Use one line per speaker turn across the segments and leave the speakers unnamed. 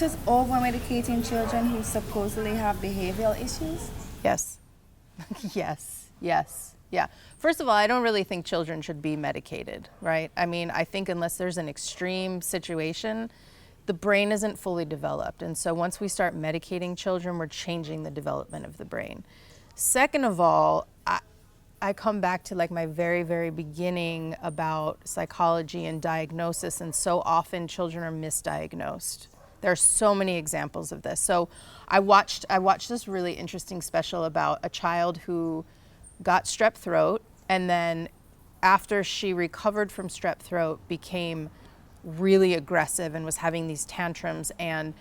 doctors over-medicating children who supposedly have behavioral issues?
Yes. Yes. Yeah. First of all, I don't really think children should be medicated, right? I mean, I think unless there's an extreme situation, the brain isn't fully developed. And so once we start medicating children, we're changing the development of the brain. Second of all, I come back to like my very, very beginning about psychology and diagnosis, and so often children are misdiagnosed. There are so many examples of this. So I watched this really interesting special about a child who got strep throat, and then after she recovered from strep throat became really aggressive and was having these tantrums, and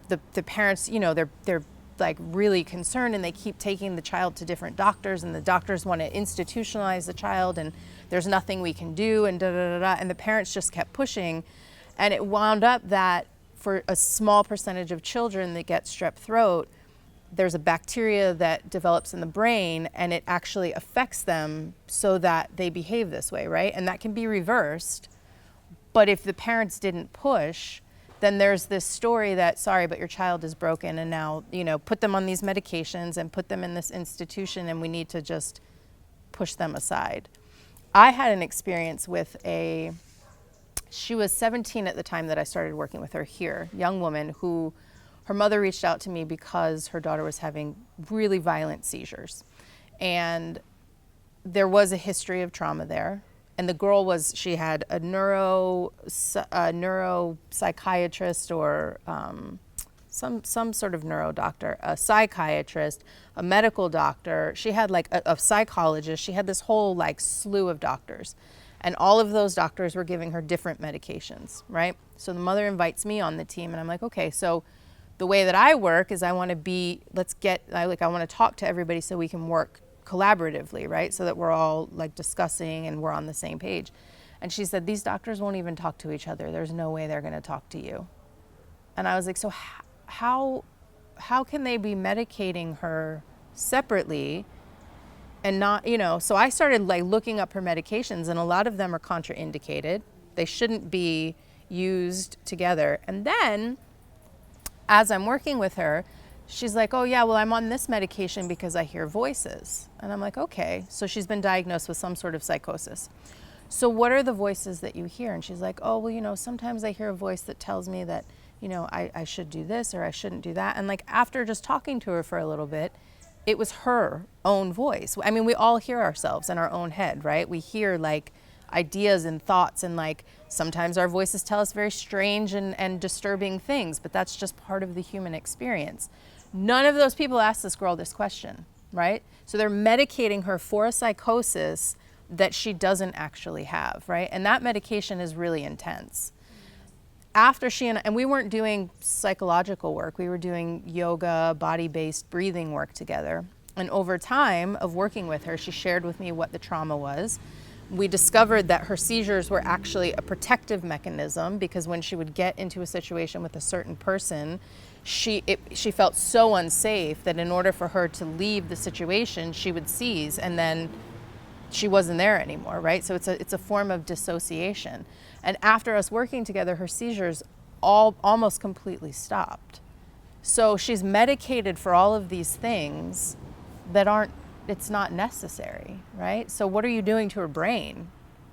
the parents, you know, they're like really concerned, and they keep taking the child to different doctors, and the doctors want to institutionalize the child, and there's nothing we can do, and and the parents just kept pushing, and it wound up that for a small percentage of children that get strep throat, there's a bacteria that develops in the brain, and it actually affects them so that they behave this way, right? And that can be reversed. But if the parents didn't push, then there's this story that, sorry, but your child is broken, and now, you know, put them on these medications and put them in this institution, and we need to just push them aside. I had an experience with she was 17 at the time that I started working with her here, young woman who, her mother reached out to me because her daughter was having really violent seizures. And there was a history of trauma there. And the girl she had a neuropsychiatrist or some sort of neuro doctor, a psychiatrist, a medical doctor. She had like a psychologist. She had this whole like slew of doctors. And all of those doctors were giving her different medications, right? So the mother invites me on the team, and I'm like, okay, so the way that I work is I want to talk to everybody so we can work collaboratively, right? So that we're all like discussing and we're on the same page. And she said, these doctors won't even talk to each other. There's no way they're going to talk to you. And I was like, so how can they be medicating her separately and not, you know? So I started like looking up her medications, and a lot of them are contraindicated. They shouldn't be used together. And then as I'm working with her, she's like, oh yeah, well, I'm on this medication because I hear voices. And I'm like, okay. So she's been diagnosed with some sort of psychosis. So what are the voices that you hear? And she's like, oh, well, you know, sometimes I hear a voice that tells me that, you know, I should do this or I shouldn't do that. And like after just talking to her for a little bit, it was her own voice. I mean, we all hear ourselves in our own head, right? We hear like ideas and thoughts, and like sometimes our voices tell us very strange and disturbing things, but that's just part of the human experience. None of those people asked this girl this question, right? So they're medicating her for a psychosis that she doesn't actually have, right? And that medication is really intense. After she and we weren't doing psychological work, we were doing yoga, body-based breathing work together. And over time of working with her, she shared with me what the trauma was. We discovered that her seizures were actually a protective mechanism, because when she would get into a situation with a certain person, she felt so unsafe that in order for her to leave the situation, she would seize, and then she wasn't there anymore, right? So it's a form of dissociation. And after us working together, her seizures almost completely stopped. So she's medicated for all of these things that it's not necessary, right? So what are you doing to her brain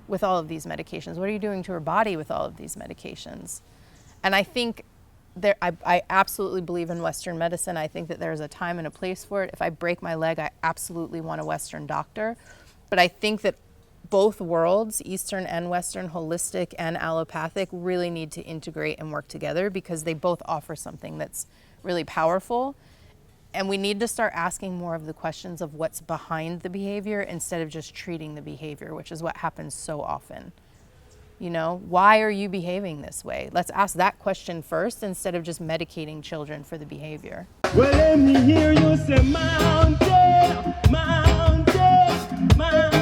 with all of these medications? What are you doing to her body with all of these medications? And I think I absolutely believe in Western medicine. I think that there's a time and a place for it. If I break my leg, I absolutely want a Western doctor. But I think that both worlds, Eastern and Western, holistic and allopathic, really need to integrate and work together, because they both offer something that's really powerful. And we need to start asking more of the questions of what's behind the behavior instead of just treating the behavior, which is what happens so often. You know, why are you behaving this way? Let's ask that question first instead of just medicating children for the behavior.
Well, let me hear you say mountain, mountain, mountain.